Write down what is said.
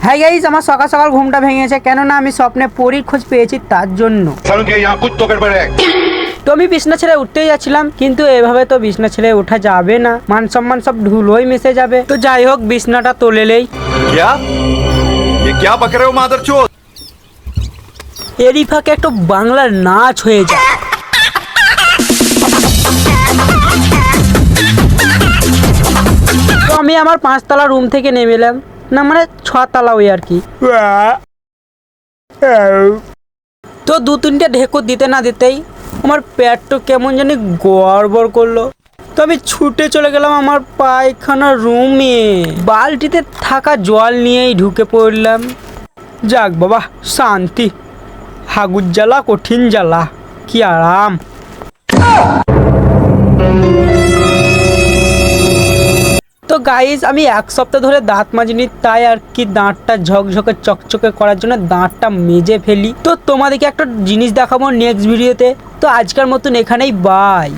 হ্যাঁ গাইস, আমার সকাল সকাল ঘুমটা ভেঙেছে, কেননা আমি স্বপ্নে পরীর খোঁজ পেয়েছি তার জন্য। তো আমি বিছনা ছেড়ে উঠতেই যাচ্ছিলাম, কিন্তু এভাবে তো বিছনা ছেড়ে ওঠা যাবে না, মান সম্মান সব ধুলোই মিশে যাবে। তো যাই হোক, বিছনাটা তোলেলেই এরই ফাঁকে একটু বাংলার নাচ হয়ে যায়। তো আমি আমার 5তলা রুম থেকে নেমে এলাম, না মানে 6তলা ওই আর কি। তো 2-3টে ঢেকুর দিতে না দিতেই আমার পেটটা কেমন জানি গড়বড় করলো। তো আমি ছুটে চলে গেলাম আমার পায়খানার রুমে, বালতিতে থাকা জল নিয়েই ঢুকে পড়লাম। যাক বাবা, শান্তি। হাগুর জ্বালা কঠিন জ্বালা, কি আরাম। তো গাইজ, আমি 1 সপ্তাহ ধরে দাঁত মাজিনি, তাই আর কি দাঁতটা ঝকঝকে চকচকে করার জন্য দাঁতটা মেজে ফেলি। তো তোমাদেরকে একটা জিনিস দেখাবো নেক্সট ভিডিওতে। তো আজকের মতন এখানেই বাই।